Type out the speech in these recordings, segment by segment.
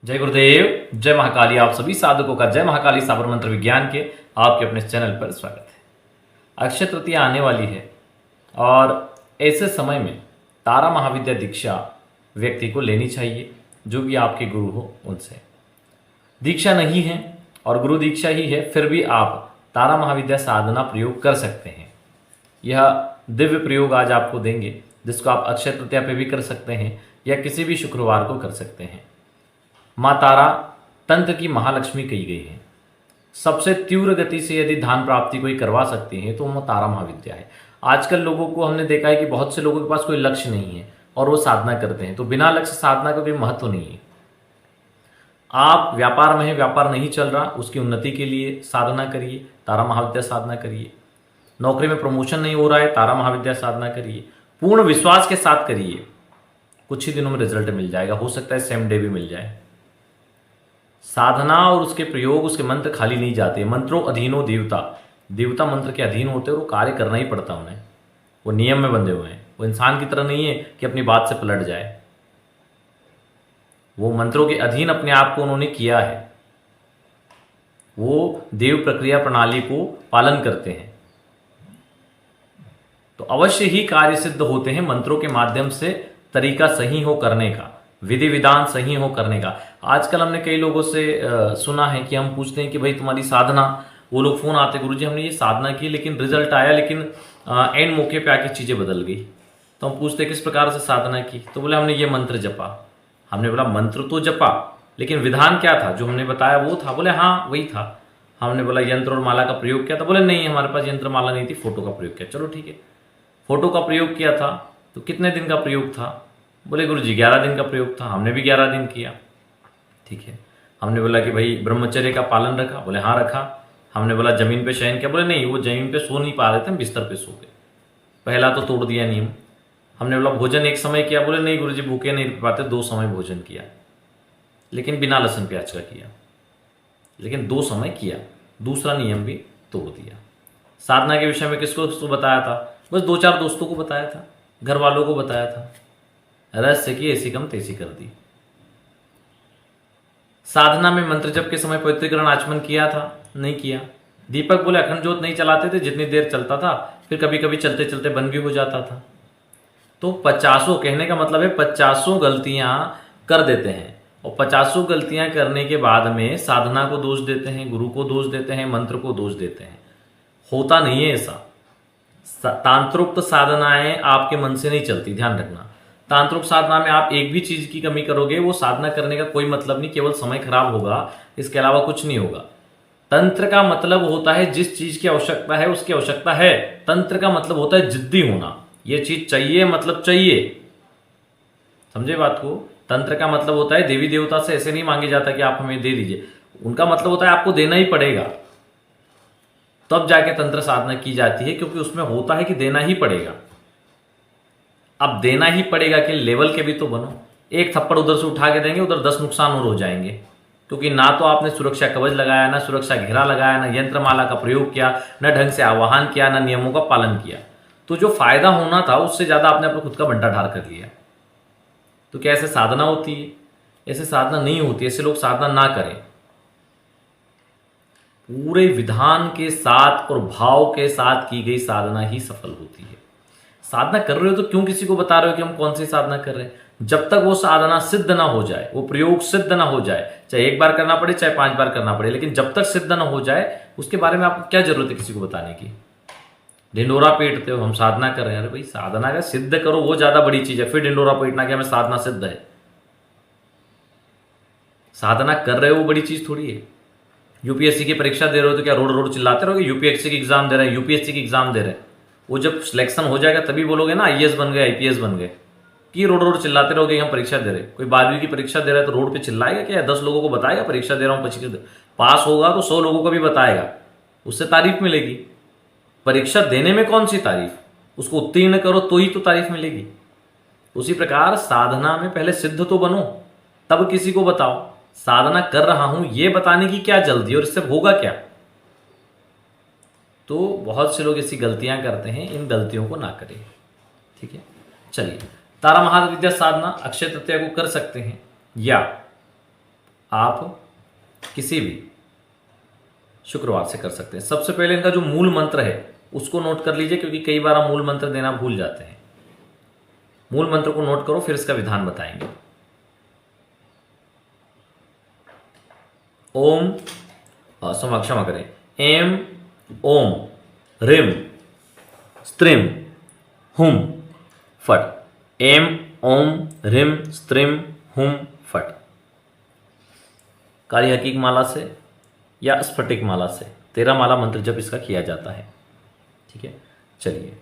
जय गुरुदेव, जय महाकाली। आप सभी साधकों का जय महाकाली साबर मंत्र विज्ञान के आपके अपने चैनल पर स्वागत है। अक्षय तृतीया आने वाली है और ऐसे समय में तारा महाविद्या दीक्षा व्यक्ति को लेनी चाहिए, जो भी आपके गुरु हो उनसे। दीक्षा नहीं है और गुरु दीक्षा ही है, फिर भी आप तारा महाविद्या साधना प्रयोग कर सकते हैं। यह दिव्य प्रयोग आज आपको देंगे, जिसको आप अक्षय तृतीया पे भी कर सकते हैं या किसी भी शुक्रवार को कर सकते हैं। माँ तारा तंत्र की महालक्ष्मी कही गई है। सबसे तीव्र गति से यदि धन प्राप्ति कोई करवा सकती है तो वो तारा महाविद्या है। आजकल लोगों को हमने देखा है कि बहुत से लोगों के पास कोई लक्ष्य नहीं है और वो साधना करते हैं, तो बिना लक्ष्य साधना का कोई महत्व नहीं है। आप व्यापार में है, व्यापार नहीं चल रहा, उसकी उन्नति के लिए साधना करिए, तारा महाविद्या साधना करिए। नौकरी में प्रमोशन नहीं हो रहा है, तारा महाविद्या साधना करिए। पूर्ण विश्वास के साथ करिए, कुछ ही दिनों में रिजल्ट मिल जाएगा। हो सकता है सेम डे भी मिल जाए। साधना और उसके प्रयोग, उसके मंत्र खाली नहीं जाते। मंत्रों अधीनो देवता, देवता मंत्र के अधीन होते हैं और वो कार्य करना ही पड़ता है उन्हें। वो नियम में बंधे हुए हैं। वो इंसान की तरह नहीं है कि अपनी बात से पलट जाए। वो मंत्रों के अधीन अपने आप को उन्होंने किया है। वो देव प्रक्रिया प्रणाली को पालन करते हैं, तो अवश्य ही कार्य सिद्ध होते हैं मंत्रों के माध्यम से। तरीका सही हो करने का, विधि विधान सही हो करने का। आजकल हमने कई लोगों से सुना है कि हम पूछते हैं कि भाई तुम्हारी साधना, वो लोग फोन आते, गुरुजी हमने ये साधना की लेकिन रिजल्ट आया, लेकिन एंड मौके पे आके चीजें बदल गई। तो हम पूछते किस प्रकार से साधना की, तो बोले हमने ये मंत्र जपा। हमने बोला मंत्र तो जपा, लेकिन विधान क्या था जो हमने बताया वो था? बोले हाँ वही था। हमने बोला यंत्र और माला का प्रयोग किया था? बोले नहीं, हमारे पास यंत्र माला नहीं थी, फोटो का प्रयोग किया। चलो ठीक है, फोटो का प्रयोग किया था तो कितने दिन का प्रयोग था? बोले गुरुजी 11 दिन का प्रयोग था। हमने भी 11 दिन किया। ठीक है। हमने बोला कि भाई ब्रह्मचर्य का पालन रखा? बोले हाँ रखा। हमने बोला जमीन पे शयन किया? बोले नहीं, वो जमीन पे सो नहीं पा रहे थे, हम बिस्तर पे सो गए। पहला तो तोड़ दिया नियम। हमने बोला भोजन एक समय किया? बोले नहीं गुरुजी भूखे नहीं रह पाते, 2 समय भोजन किया, लेकिन बिना लहसुन प्याज का किया, लेकिन 2 समय किया। दूसरा नियम भी तोड़ दिया। साधना के विषय में किसको किसको बताया था? बस 2-4 दोस्तों को बताया था, घर वालों को बताया था। रहस्य की ऐसी कम तैसी कर दी। साधना में मंत्र जप के समय पवित्रीकरण आचमन किया था? नहीं किया। दीपक बोले अखंड ज्योत नहीं चलाते थे, जितनी देर चलता था, फिर कभी कभी चलते चलते बंद भी हो जाता था। तो 50, कहने का मतलब है 50 गलतियां कर देते हैं, और 50 गलतियां करने के बाद में साधना को दोष देते हैं, गुरु को दोष देते हैं, मंत्र को दोष देते हैं। होता नहीं है ऐसा। तांत्रोक्त साधनाएं आपके मन से नहीं चलती, ध्यान रखना। तांत्रिक साधना में आप एक भी चीज की कमी करोगे, वो साधना करने का कोई मतलब नहीं, केवल समय खराब होगा, इसके अलावा कुछ नहीं होगा। तंत्र का मतलब होता है जिस चीज की आवश्यकता है उसकी आवश्यकता है। तंत्र का मतलब होता है जिद्दी होना, ये चीज चाहिए मतलब चाहिए। समझे बात को? तंत्र का मतलब होता है देवी देवता से ऐसे नहीं मांगे जाता कि आप हमें दे दीजिए। उनका मतलब होता है आपको देना ही पड़ेगा, तब जाके तंत्र साधना की जाती है, क्योंकि उसमें होता है कि देना ही पड़ेगा। अब देना ही पड़ेगा कि लेवल के भी तो बनो। एक थप्पड़ उधर से उठा के देंगे, उधर 10 नुकसान और हो जाएंगे, क्योंकि ना तो आपने सुरक्षा कवच लगाया, ना सुरक्षा घेरा लगाया, ना यंत्र माला का प्रयोग किया, ना ढंग से आवाहन किया, ना नियमों का पालन किया। तो जो फायदा होना था उससे ज्यादा आपने अपना खुद का बंटा ढार कर लिया। तो क्या ऐसे साधना होती है? ऐसे साधना नहीं होती। ऐसे लोग साधना ना करें। पूरे विधान के साथ और भाव के साथ की गई साधना ही सफल होती है। साधना कर रहे हो तो क्यों किसी को बता रहे हो कि हम कौन सी साधना कर रहे हैं? जब तक वो साधना सिद्ध ना हो जाए, वो प्रयोग सिद्ध ना हो जाए, चाहे 1 बार करना पड़े चाहे 5 बार करना पड़े, लेकिन जब तक सिद्ध ना हो जाए उसके बारे में आपको क्या जरूरत है किसी को बताने की? ढिंडोरा पीटते हो हम साधना कर रहे हैं। अरे भाई साधना का सिद्ध करो, वो ज्यादा बड़ी चीज है। फिर ढिंडोरा पीटना कि हमें साधना सिद्ध है। साधना कर रहे हो वो बड़ी चीज थोड़ी है। यूपीएससी की परीक्षा दे रहे हो तो क्या रोड रोड चिल्लाते रहोगे? यूपीएससी की एग्जाम दे रहे हैं, यूपीएससी की एग्जाम दे रहे हैं, वो जब सिलेक्शन हो जाएगा तभी बोलोगे ना आईएएस बन गए, आईपीएस बन गए। कि रोड रोड चिल्लाते रहोगे हम परीक्षा दे रहे। कोई 12वीं की परीक्षा दे रहा है तो रोड पे चिल्लाएगा क्या? 10 लोगों को बताएगा परीक्षा दे रहा हूं, परीक्षा पास होगा तो 100 लोगों को भी बताएगा, उससे तारीफ मिलेगी। परीक्षा देने में कौन सी तारीफ? उसको उत्तीर्ण करो तो ही तो तारीफ मिलेगी। उसी प्रकार साधना में पहले सिद्ध तो बनो, तब किसी को बताओ। साधना कर रहा हूं ये बताने की क्या जल्दी, और इससे होगा क्या? तो बहुत से लोग ऐसी गलतियां करते हैं, इन गलतियों को ना करें। ठीक है, चलिए। तारा महाविद्या साधना अक्षय तृतीया को कर सकते हैं, या आप किसी भी शुक्रवार से कर सकते हैं। सबसे पहले इनका जो मूल मंत्र है उसको नोट कर लीजिए, क्योंकि कई बार हम मूल मंत्र देना भूल जाते हैं। मूल मंत्र को नोट करो, फिर इसका विधान बताएंगे। ओम, क्षमा करें, एम ओम रिम स्त्रिम हुम फट। एम ओम रिम स्त्रिम हुम फट। काली हकीक माला से या स्फटिक माला से 13 माला मंत्र जब इसका किया जाता है। ठीक है, चलिए।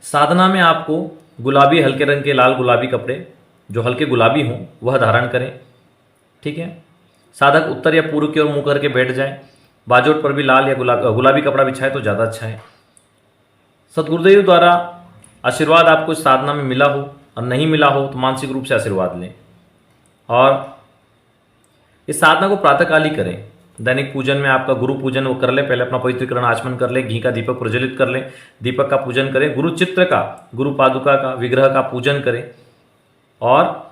साधना में आपको गुलाबी, हल्के रंग के लाल गुलाबी कपड़े जो हल्के गुलाबी हों वह धारण करें। ठीक है, साधक उत्तर या पूर्व की ओर मुंह करके बैठ जाए। बाजोट पर भी लाल या गुलाबी कपड़ा बिछाए तो ज़्यादा अच्छा है। सदगुरुदेव द्वारा आशीर्वाद आपको इस साधना में मिला हो और नहीं मिला हो तो मानसिक रूप से आशीर्वाद लें। और इस साधना को प्रातःकाल ही करें। दैनिक पूजन में आपका गुरु पूजन वो कर ले, पहले अपना पवित्रीकरण आचमन कर ले, घी का दीपक प्रज्वलित कर ले, दीपक का पूजन करें, गुरु चित्र का, गुरु पादुका का, विग्रह का पूजन करें और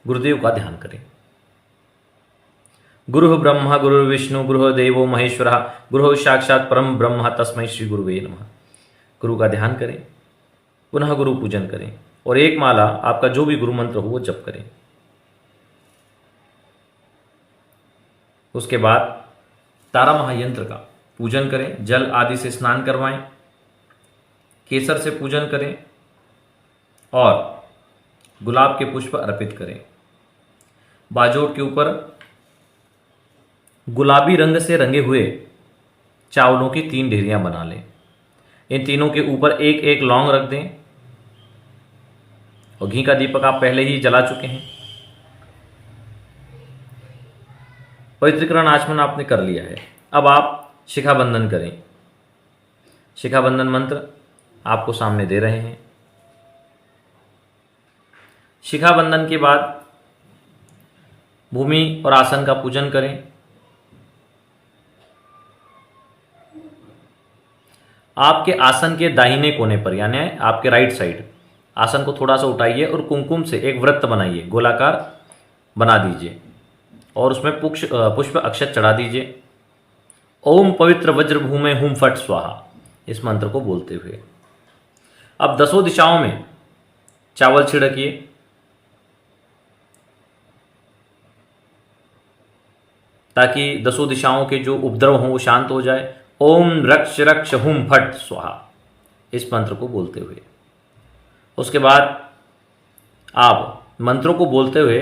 गुरुदेव का ध्यान करें। गुरु ब्रह्मा गुरु विष्णु गुरु देवो महेश्वर गुरु साक्षात परम ब्रह्म तस्मै श्री गुरुवे नमः। गुरु का ध्यान करें, पुनः गुरु पूजन करें और एक माला आपका जो भी गुरु मंत्र हो वो जप करें। उसके बाद तारा महायंत्र का पूजन करें, जल आदि से स्नान करवाएं, केसर से पूजन करें और गुलाब के पुष्प अर्पित करें। बाजोट के ऊपर गुलाबी रंग से रंगे हुए चावलों की 3 ढेरियां बना लें। इन तीनों के ऊपर एक एक लौंग रख दें और घी का दीपक आप पहले ही जला चुके हैं। पवित्रीकरण आचमन आपने कर लिया है। अब आप शिखा बंधन करें। शिखा बंधन मंत्र आपको सामने दे रहे हैं। शिखा बंधन के बाद भूमि और आसन का पूजन करें। आपके आसन के दाहिने कोने पर यानी आपके राइट साइड आसन को थोड़ा सा उठाइए और कुमकुम से एक वृत्त बनाइए, गोलाकार बना दीजिए और उसमें पुष्प अक्षत चढ़ा दीजिए। ओम पवित्र वज्र भूमे हुम फट स्वाहा, इस मंत्र को बोलते हुए अब 10 दिशाओं में चावल छिड़किए। ताकि 10 दिशाओं के जो उपद्रव हों वो शांत हो जाए। ओम रक्ष रक्ष हुम फट स्वाहा, इस मंत्र को बोलते हुए उसके बाद आप मंत्रों को बोलते हुए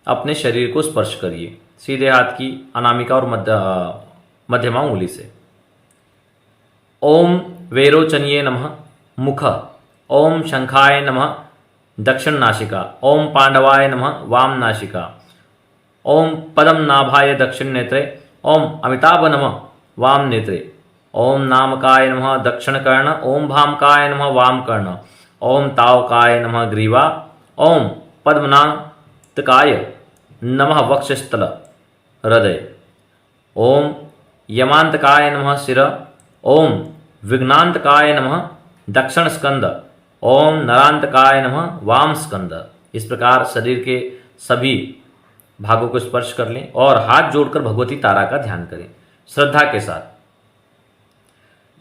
अपने शरीर को स्पर्श करिए, सीधे हाथ की अनामिका और मध्यमा उंगली से। ओम वैरोचन्ये नमः मुख, ओम शंखाय नमः दक्षिण नासिका, ओम पांडवाय नमः वाम नासिका, ओम पदम नाभाय दक्षिण नेत्रे, ओम अमिताभ नमः वाम नेत्रे, ओम नामकाय नमः दक्षिण कर्ण, ओम भामकाय नमः वाम कर्ण, ओम तावकाय नमः ग्रीवा, ओम पद्मनाथकाय नमः वक्षस्थल हृदय, ओम यमांतकाय नमः शिर, ओम विघ्नांतकाय नमः दक्षिण स्कंद, ओम नरांतकाय नमः वाम स्कंद। इस प्रकार शरीर के सभी भागों को स्पर्श कर लें और हाथ जोड़कर भगवती तारा का ध्यान करें श्रद्धा के साथ।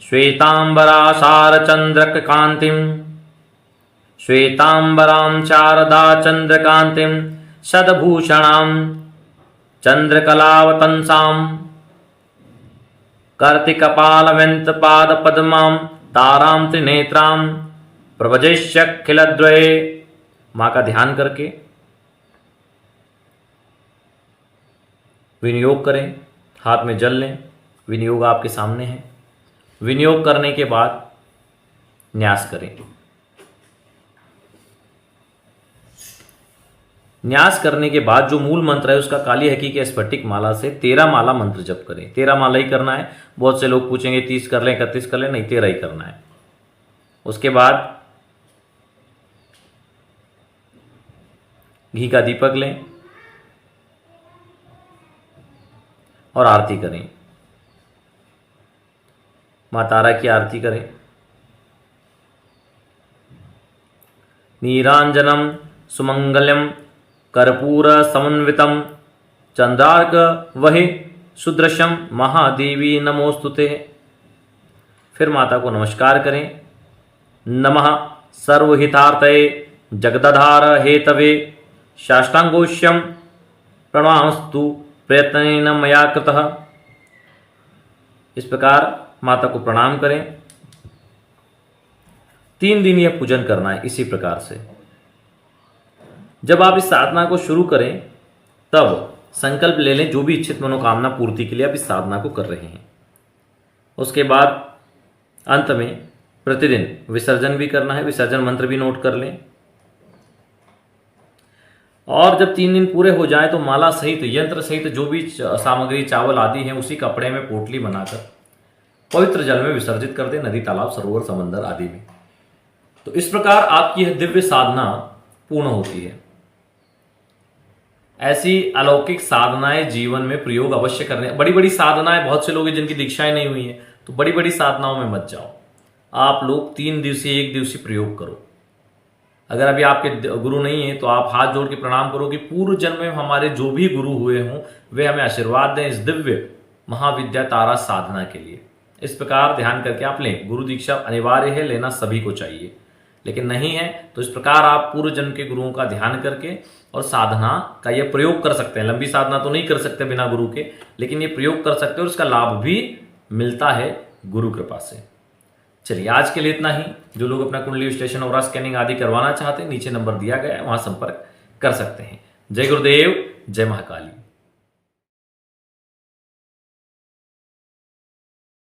श्वेतांबरा चंद्रक कांतिम, श्वेतांबरां शारदा चंद्रकांतिम, सदभूषणां चंद्रकलावतंसां, कर्तिकपालव्यंत पाद पद्मां, तारां त्रिनेत्रां प्रभजैष्यखिलद्वये। माँ का ध्यान करके विनियोग करें, हाथ में जल लें। विनियोग आपके सामने है। विनियोग करने के बाद न्यास करें। न्यास करने के बाद जो मूल मंत्र है उसका काली हकी के स्फटिक माला से 13 माला मंत्र जप करें। 13 माला ही करना है। बहुत से लोग पूछेंगे 30 कर लें, 31 कर लें, नहीं 13 ही करना है। उसके बाद घी का दीपक लें और आरती करें। माँ तारा की आरती करें। नीरांजनम सुमंगल्यम कर्पूर समन्वितम चंद्रार्क वही सुदृश्यम महादेवी नमोस्तुते। फिर माता को नमस्कार करें। नमः सर्वहितार्थये जगदधार हेतवे साष्टांगोष्यम प्रणामस्तु प्रयत्नेन मया कृतः। इस प्रकार माता को प्रणाम करें। 3 दिन यह पूजन करना है। इसी प्रकार से जब आप इस साधना को शुरू करें तब संकल्प ले लें जो भी इच्छित मनोकामना पूर्ति के लिए आप इस साधना को कर रहे हैं। उसके बाद अंत में प्रतिदिन विसर्जन भी करना है। विसर्जन मंत्र भी नोट कर लें। और जब 3 दिन पूरे हो जाए तो माला सहित यंत्र सहित जो भी सामग्री चावल आदि है उसी कपड़े में पोटली बनाकर पवित्र जल में विसर्जित कर दें, नदी तालाब सरोवर समंदर आदि में। तो इस प्रकार आपकी यह दिव्य साधना पूर्ण होती है। ऐसी अलौकिक साधनाएं जीवन में प्रयोग अवश्य करने। बड़ी बड़ी साधनाएं, बहुत से लोग हैं जिनकी दीक्षाएं नहीं हुई हैं, तो बड़ी बड़ी साधनाओं में मत जाओ। आप लोग 3 दिवसीय 1 दिवसीय प्रयोग करो। अगर अभी आपके गुरु नहीं है तो आप हाथ जोड़ के प्रणाम करो कि पूर्व जन्म में हमारे जो भी गुरु हुए हों वे हमें आशीर्वाद दें इस दिव्य महाविद्या तारा साधना के लिए। इस प्रकार ध्यान करके आप लें। गुरु दीक्षा अनिवार्य है, लेना सभी को चाहिए, लेकिन नहीं है तो इस प्रकार आप पूर्व जन्म के गुरुओं का ध्यान करके और साधना का यह प्रयोग कर सकते हैं। लंबी साधना तो नहीं कर सकते बिना गुरु के, लेकिन ये प्रयोग कर सकते हैं और इसका लाभ भी मिलता है गुरु कृपा से। चलिए आज के लिए इतना ही। जो लोग अपना कुंडली विश्लेषण और स्कैनिंग आदि करवाना चाहते हैं नीचे नंबर दिया गया है, वहां संपर्क कर सकते हैं। जय गुरुदेव, जय महाकाली।